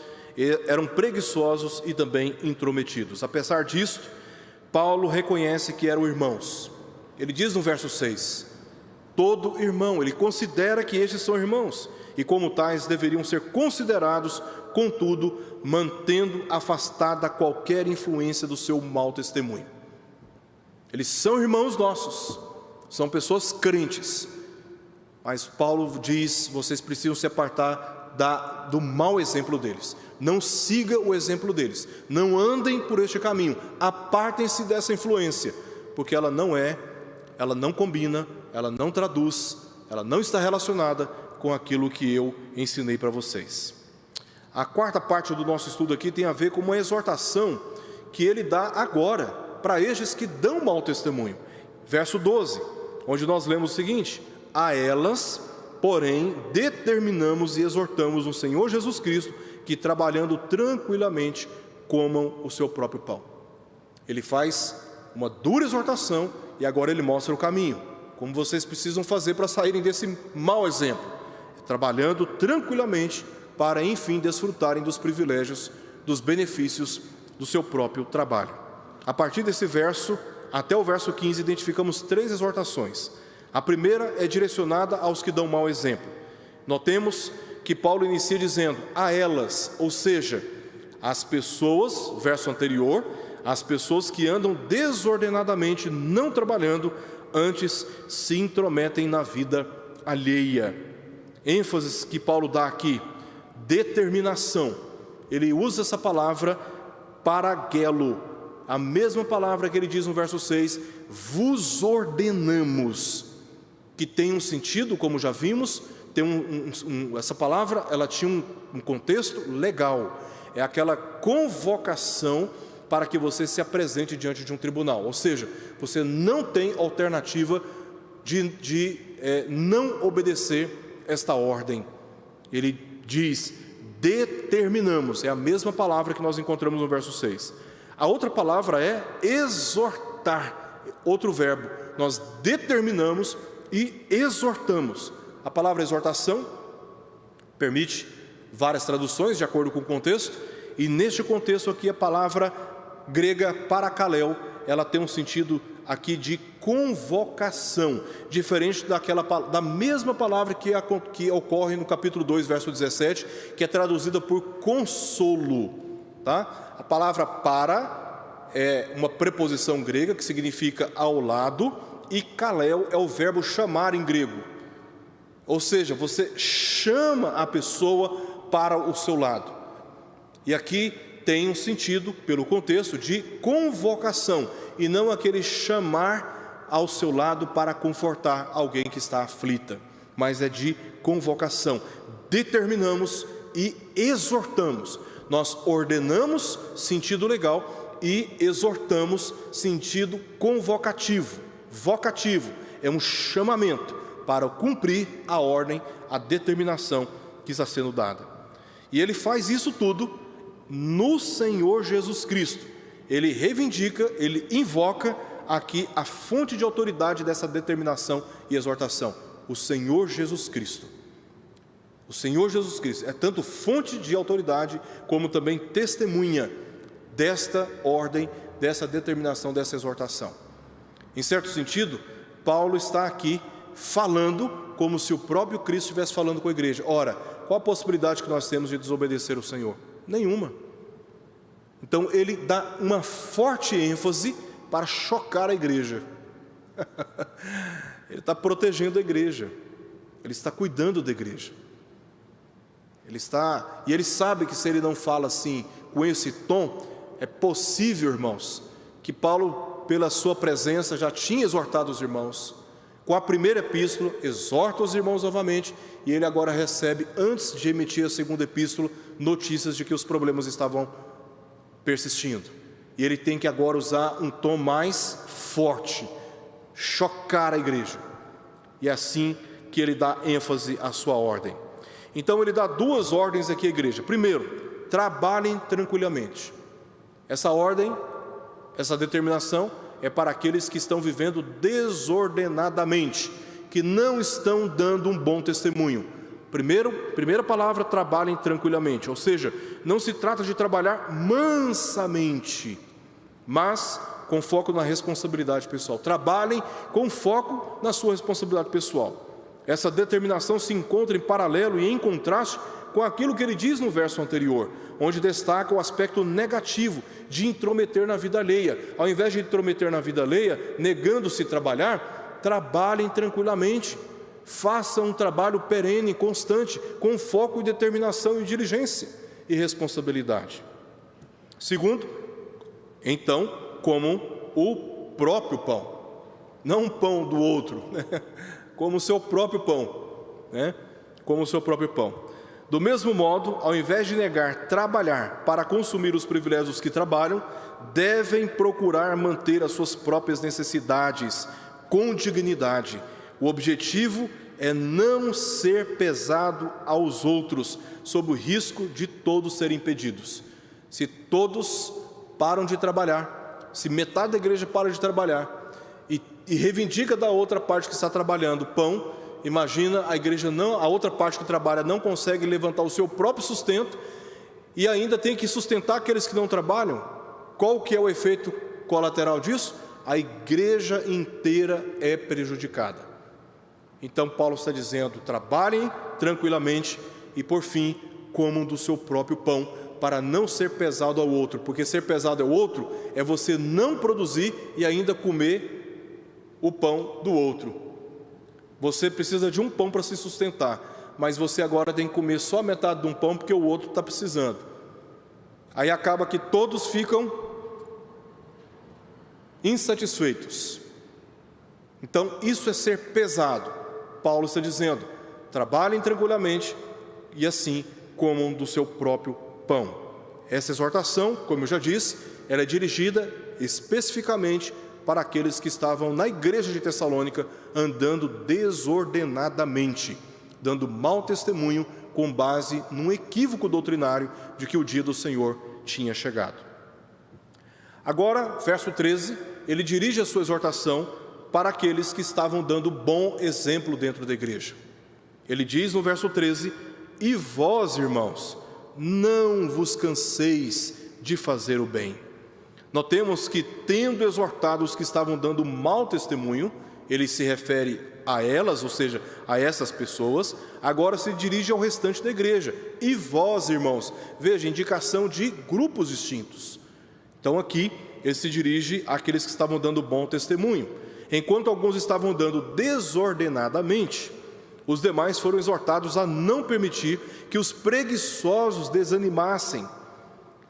eram preguiçosos e também intrometidos. Apesar disso, Paulo reconhece que eram irmãos. Ele diz no verso 6, todo irmão, ele considera que estes são irmãos, e como tais deveriam ser considerados, contudo, mantendo afastada qualquer influência do seu mau testemunho. Eles são irmãos nossos, são pessoas crentes, mas Paulo diz, vocês precisam se apartar do mau exemplo deles. Não siga o exemplo deles, não andem por este caminho, apartem-se dessa influência, porque ela não combina, ela não traduz, ela não está relacionada com aquilo que eu ensinei para vocês. A quarta parte do nosso estudo aqui tem a ver com uma exortação que ele dá agora para estes que dão mau testemunho. Verso 12, onde nós lemos o seguinte: a elas, porém, determinamos e exortamos no Senhor Jesus Cristo que, trabalhando tranquilamente, comam o seu próprio pão. Ele faz uma dura exortação e agora ele mostra o caminho, como vocês precisam fazer para saírem desse mau exemplo, trabalhando tranquilamente para, enfim, desfrutarem dos privilégios, dos benefícios do seu próprio trabalho. A partir desse verso, até o verso 15, identificamos 3 exortações. A primeira é direcionada aos que dão mau exemplo. Notemos que Paulo inicia dizendo, a elas, ou seja, as pessoas, verso anterior, as pessoas que andam desordenadamente, não trabalhando, antes se intrometem na vida alheia. ênfase que Paulo dá aqui, determinação. Ele usa essa palavra paragelo, a mesma palavra que ele diz no verso 6, vos ordenamos, que tem um sentido, como já vimos, tem essa palavra, ela tinha um contexto legal, é aquela convocação para que você se apresente diante de um tribunal, ou seja, você não tem alternativa de não obedecer esta ordem. Ele diz, determinamos, é a mesma palavra que nós encontramos no verso 6. A outra palavra é exortar, outro verbo, nós determinamos e exortamos. A palavra exortação permite várias traduções de acordo com o contexto, e neste contexto aqui a palavra grega parakaleo, ela tem um sentido aqui de convocação, diferente da mesma palavra que ocorre no capítulo 2, verso 17, que é traduzida por consolo, tá? A palavra para é uma preposição grega que significa ao lado, e kaleo é o verbo chamar em grego, ou seja, você chama a pessoa para o seu lado, e aqui tem um sentido, pelo contexto, de convocação, e não aquele chamar ao seu lado para confortar alguém que está aflita, mas é de convocação. Determinamos e exortamos. Nós ordenamos, sentido legal, e exortamos, sentido convocativo, vocativo, é um chamamento para cumprir a ordem, a determinação que está sendo dada. E ele faz isso tudo no Senhor Jesus Cristo. Ele reivindica, ele invoca aqui a fonte de autoridade dessa determinação e exortação, o Senhor Jesus Cristo. O Senhor Jesus Cristo é tanto fonte de autoridade, como também testemunha desta ordem, dessa determinação, dessa exortação. Em certo sentido, Paulo está aqui falando como se o próprio Cristo estivesse falando com a igreja. Ora, qual a possibilidade que nós temos de desobedecer o Senhor? Nenhuma. Então ele dá uma forte ênfase para chocar a igreja. Ele está protegendo a igreja, ele está cuidando da igreja. E ele sabe que se ele não fala assim, com esse tom, é possível, irmãos, que Paulo, pela sua presença, já tinha exortado os irmãos. Com a primeira epístola, exorta os irmãos novamente, e ele agora recebe, antes de emitir a segunda epístola, notícias de que os problemas estavam persistindo. E ele tem que agora usar um tom mais forte, chocar a igreja. E é assim que ele dá ênfase à sua ordem. Então ele dá duas ordens aqui à igreja. Primeiro, trabalhem tranquilamente. Essa ordem, essa determinação é para aqueles que estão vivendo desordenadamente, que não estão dando um bom testemunho. Primeira palavra, trabalhem tranquilamente, ou seja, não se trata de trabalhar mansamente, mas com foco na responsabilidade pessoal. Trabalhem com foco na sua responsabilidade pessoal. Essa determinação se encontra em paralelo e em contraste com aquilo que ele diz no verso anterior, onde destaca o aspecto negativo de intrometer na vida alheia. Ao invés de intrometer na vida alheia, negando-se trabalhar, trabalhem tranquilamente. Façam um trabalho perene, constante, com foco e determinação e diligência e responsabilidade. Segundo, então, comam o próprio pão, não o pão do outro, né? Como o seu próprio pão, né? Como o seu próprio pão. Do mesmo modo, ao invés de negar trabalhar para consumir os privilégios que trabalham, devem procurar manter as suas próprias necessidades com dignidade. O objetivo é não ser pesado aos outros, sob o risco de todos serem impedidos. Se todos param de trabalhar, se metade da igreja para de trabalhar e reivindica da outra parte que está trabalhando pão, imagina a igreja não, a outra parte que trabalha não consegue levantar o seu próprio sustento e ainda tem que sustentar aqueles que não trabalham. Qual que é o efeito colateral disso? A igreja inteira é prejudicada. Então Paulo está dizendo, trabalhem tranquilamente e por fim, comam do seu próprio pão, para não ser pesado ao outro, porque ser pesado ao outro é você não produzir e ainda comer o pão do outro. Você precisa de um pão para se sustentar, mas você agora tem que comer só metade de um pão porque o outro está precisando. Aí acaba que todos ficam insatisfeitos. Então isso é ser pesado. Paulo está dizendo, trabalhem tranquilamente e assim comam do seu próprio pão. Essa exortação, como eu já disse, ela é dirigida especificamente para aqueles que estavam na igreja de Tessalônica andando desordenadamente, dando mau testemunho com base num equívoco doutrinário de que o dia do Senhor tinha chegado. Agora, verso 13, ele dirige a sua exortação para aqueles que estavam dando bom exemplo dentro da igreja. Ele diz no verso 13, e vós, irmãos, não vos canseis de fazer o bem. Notemos que, tendo exortado os que estavam dando mau testemunho, ele se refere a elas, ou seja, a essas pessoas, agora se dirige ao restante da igreja. E vós, irmãos, veja, indicação de grupos distintos. Então aqui, ele se dirige àqueles que estavam dando bom testemunho. Enquanto alguns estavam dando desordenadamente, os demais foram exortados a não permitir que os preguiçosos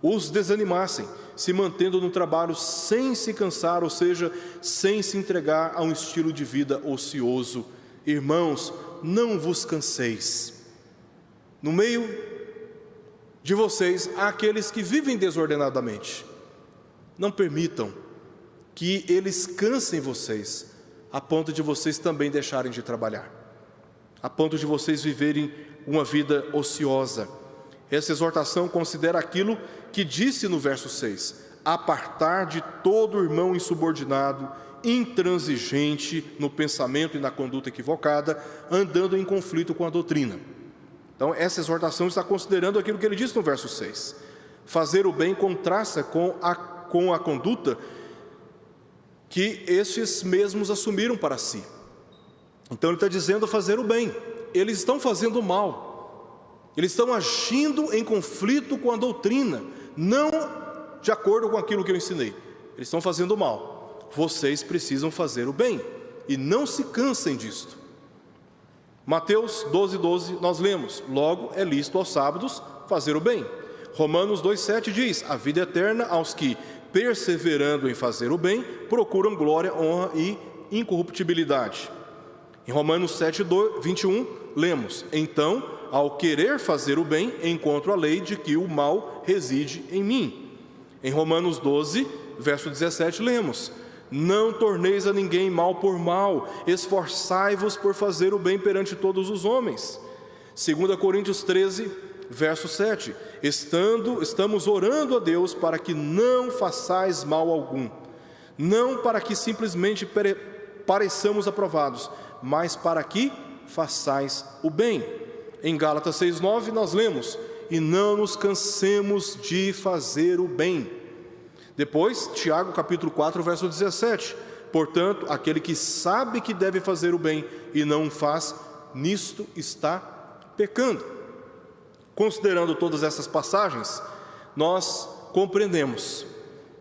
os desanimassem, se mantendo no trabalho sem se cansar, ou seja, sem se entregar a um estilo de vida ocioso. Irmãos, não vos canseis. No meio de vocês há aqueles que vivem desordenadamente. Não permitam que eles cansem vocês, a ponto de vocês também deixarem de trabalhar, a ponto de vocês viverem uma vida ociosa. Essa exortação considera aquilo que disse no verso 6, apartar de todo irmão insubordinado, intransigente no pensamento e na conduta equivocada, andando em conflito com a doutrina. Então essa exortação está considerando aquilo que ele disse no verso 6. Fazer o bem contrasta com a conduta que estes mesmos assumiram para si. Então ele está dizendo fazer o bem. Eles estão fazendo o mal. Eles estão agindo em conflito com a doutrina, não de acordo com aquilo que eu ensinei. Eles estão fazendo o mal. Vocês precisam fazer o bem e não se cansem disto. Mateus 12:12 nós lemos, logo é lícito aos sábados fazer o bem. Romanos 2:7 diz, a vida eterna aos que, perseverando em fazer o bem, procuram glória, honra e incorruptibilidade. Em Romanos 7:21 lemos, então, ao querer fazer o bem, encontro a lei de que o mal reside em mim. Em Romanos 12, verso 17 lemos, não torneis a ninguém mal por mal, esforçai-vos por fazer o bem perante todos os homens. 2 Coríntios 13, verso 7, estamos orando a Deus para que não façais mal algum, não para que simplesmente pareçamos aprovados, mas para que façais o bem. Em Gálatas 6:9 nós lemos: e não nos cansemos de fazer o bem. Depois, Tiago capítulo 4, verso 17, portanto, aquele que sabe que deve fazer o bem e não o faz, nisto está pecando. Considerando todas essas passagens, nós compreendemos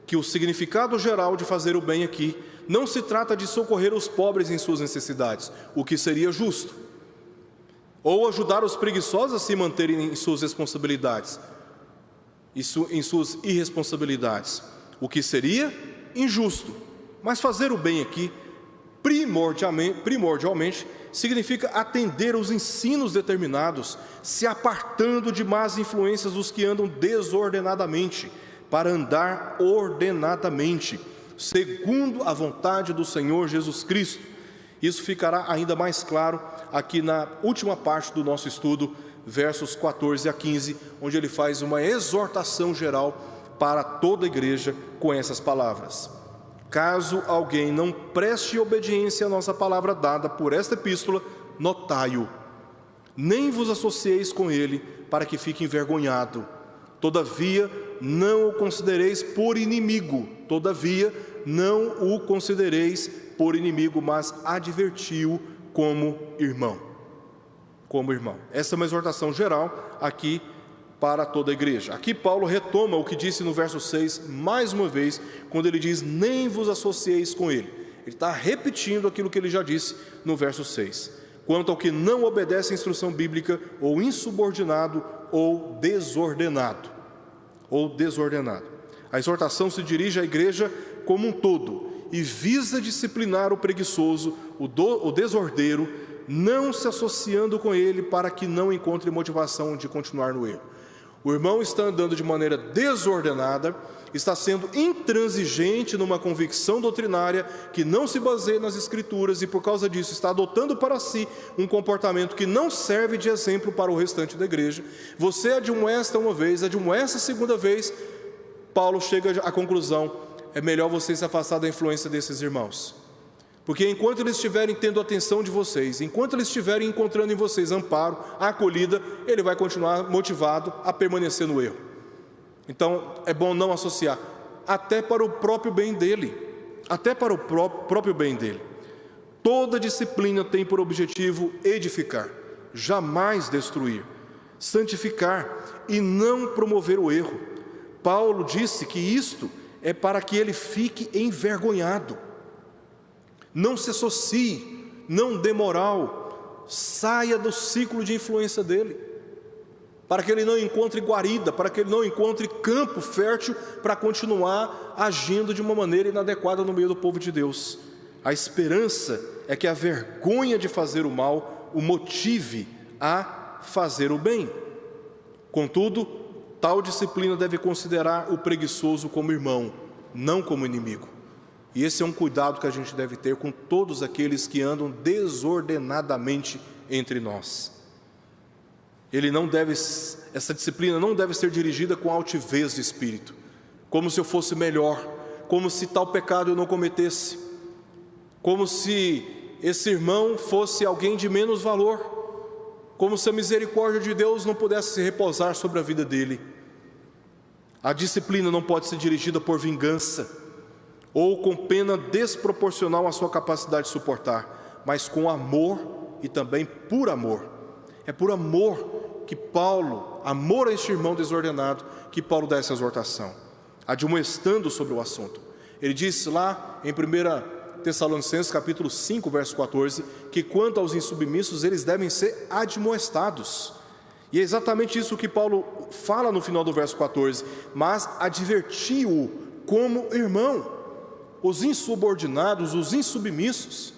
que o significado geral de fazer o bem aqui não se trata de socorrer os pobres em suas necessidades, o que seria justo, ou ajudar os preguiçosos a se manterem em suas responsabilidades, em suas irresponsabilidades, o que seria injusto. Mas fazer o bem aqui, primordialmente, significa atender aos ensinos determinados, se apartando de más influências dos que andam desordenadamente, para andar ordenadamente, segundo a vontade do Senhor Jesus Cristo. Isso ficará ainda mais claro aqui na última parte do nosso estudo, versos 14 a 15, onde ele faz uma exortação geral para toda a igreja com essas palavras: caso alguém não preste obediência à nossa palavra dada por esta epístola, notai-o, nem vos associeis com ele, para que fique envergonhado. Todavia, não o considereis por inimigo, mas adverti-o como irmão. Essa é uma exortação geral aqui para toda a igreja. Aqui Paulo retoma o que disse no verso 6, mais uma vez, quando ele diz: nem vos associeis com ele. Ele está repetindo aquilo que ele já disse no verso 6. Quanto ao que não obedece à instrução bíblica, ou insubordinado, ou desordenado. A exortação se dirige à igreja como um todo e visa disciplinar o preguiçoso, o desordeiro, não se associando com ele para que não encontre motivação de continuar no erro. O irmão está andando de maneira desordenada, está sendo intransigente numa convicção doutrinária que não se baseia nas Escrituras e, por causa disso, está adotando para si um comportamento que não serve de exemplo para o restante da igreja. Você admoesta uma vez, admoesta a segunda vez, Paulo chega à conclusão: é melhor você se afastar da influência desses irmãos. Porque enquanto eles estiverem tendo atenção de vocês, enquanto eles estiverem encontrando em vocês amparo, acolhida, ele vai continuar motivado a permanecer no erro. Então é bom não associar, até para o próprio bem dele. Toda disciplina tem por objetivo edificar, jamais destruir, santificar e não promover o erro. Paulo disse que isto é para que ele fique envergonhado. Não se associe, não dê moral, saia do ciclo de influência dele, para que ele não encontre guarida, para que ele não encontre campo fértil para continuar agindo de uma maneira inadequada no meio do povo de Deus. A esperança é que a vergonha de fazer o mal o motive a fazer o bem. Contudo, tal disciplina deve considerar o preguiçoso como irmão, não como inimigo. E esse é um cuidado que a gente deve ter com todos aqueles que andam desordenadamente entre nós. Essa disciplina não deve ser dirigida com altivez de espírito, como se eu fosse melhor, como se tal pecado eu não cometesse, como se esse irmão fosse alguém de menos valor, como se a misericórdia de Deus não pudesse se repousar sobre a vida dele. A disciplina não pode ser dirigida por vingança, ou com pena desproporcional à sua capacidade de suportar, mas com amor e também por amor. É por amor que amor a este irmão desordenado, que Paulo dá essa exortação, admoestando sobre o assunto. Ele diz lá em 1 Tessalonicenses capítulo 5, verso 14, que quanto aos insubmissos, eles devem ser admoestados. E é exatamente isso que Paulo fala no final do verso 14, mas advertiu-o como irmão. Os insubordinados, os insubmissos,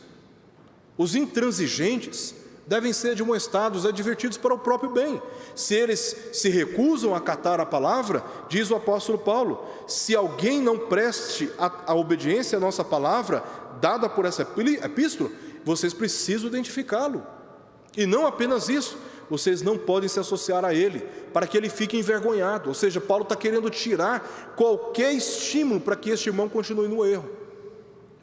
os intransigentes devem ser admoestados, advertidos para o próprio bem. Se eles se recusam a acatar a palavra, diz o apóstolo Paulo: se alguém não preste a obediência à nossa palavra, dada por essa epístola, vocês precisam identificá-lo. E não apenas isso, vocês não podem se associar a ele, para que ele fique envergonhado. Ou seja, Paulo está querendo tirar qualquer estímulo para que este irmão continue no erro.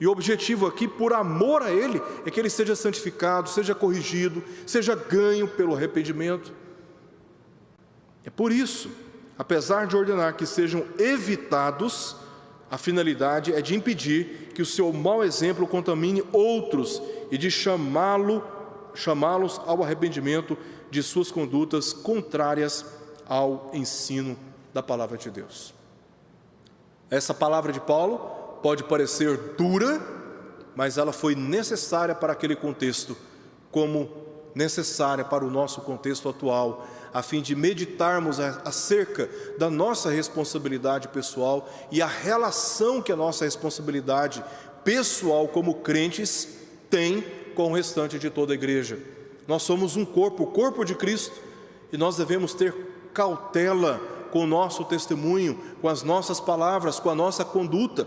E o objetivo aqui, por amor a ele, é que ele seja santificado, seja corrigido, seja ganho pelo arrependimento. É por isso, apesar de ordenar que sejam evitados, a finalidade é de impedir que o seu mau exemplo contamine outros e de chamá-los ao arrependimento de suas condutas contrárias ao ensino da palavra de Deus. Essa palavra de Paulo pode parecer dura, mas ela foi necessária para aquele contexto, como necessária para o nosso contexto atual, a fim de meditarmos acerca da nossa responsabilidade pessoal e a relação que a nossa responsabilidade pessoal como crentes tem com o restante de toda a igreja. Nós somos um corpo, o corpo de Cristo, e nós devemos ter cautela com o nosso testemunho, com as nossas palavras, com a nossa conduta,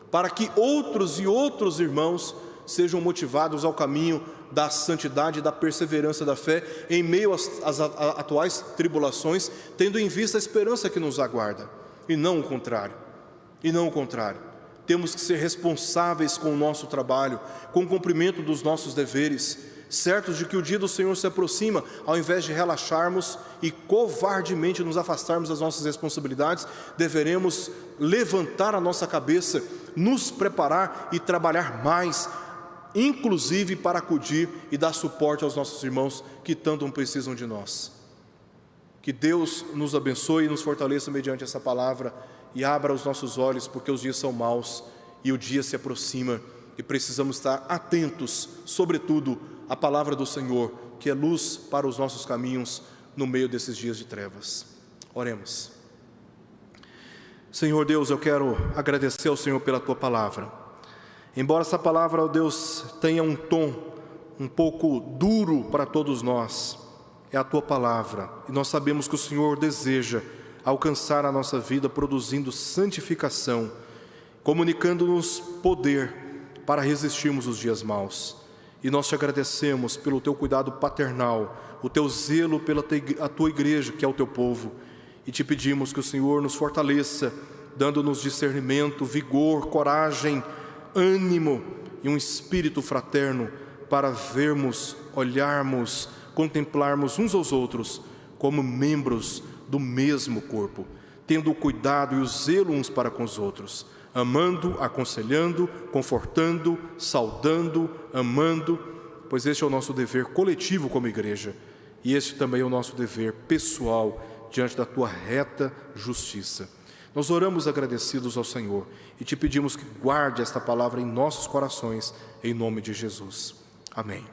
para que outros e outros irmãos sejam motivados ao caminho da santidade e da perseverança da fé, em meio às atuais tribulações, tendo em vista a esperança que nos aguarda, e não o contrário. Temos que ser responsáveis com o nosso trabalho, com o cumprimento dos nossos deveres, certos de que o dia do Senhor se aproxima. Ao invés de relaxarmos e covardemente nos afastarmos das nossas responsabilidades, deveremos levantar a nossa cabeça, nos preparar e trabalhar mais, inclusive para acudir e dar suporte aos nossos irmãos que tanto precisam de nós. Que Deus nos abençoe e nos fortaleça mediante essa palavra, e abra os nossos olhos, porque os dias são maus e o dia se aproxima, e precisamos estar atentos, sobretudo, à palavra do Senhor, que é luz para os nossos caminhos no meio desses dias de trevas. Oremos. Senhor Deus, eu quero agradecer ao Senhor pela Tua palavra. Embora essa palavra, ó Deus, tenha um tom um pouco duro para todos nós, é a Tua palavra, e nós sabemos que o Senhor deseja alcançar a nossa vida produzindo santificação, comunicando-nos poder para resistirmos os dias maus. E nós te agradecemos pelo Teu cuidado paternal, o Teu zelo pela a Tua igreja, que é o Teu povo, e te pedimos que o Senhor nos fortaleça, dando-nos discernimento, vigor, coragem, ânimo e um espírito fraterno para vermos, olharmos, contemplarmos uns aos outros como membros do mesmo corpo, tendo o cuidado e o zelo uns para com os outros, amando, aconselhando, confortando, saudando, amando, pois este é o nosso dever coletivo como igreja, e este também é o nosso dever pessoal diante da Tua reta justiça. Nós oramos agradecidos ao Senhor e te pedimos que guarde esta palavra em nossos corações, em nome de Jesus. Amém.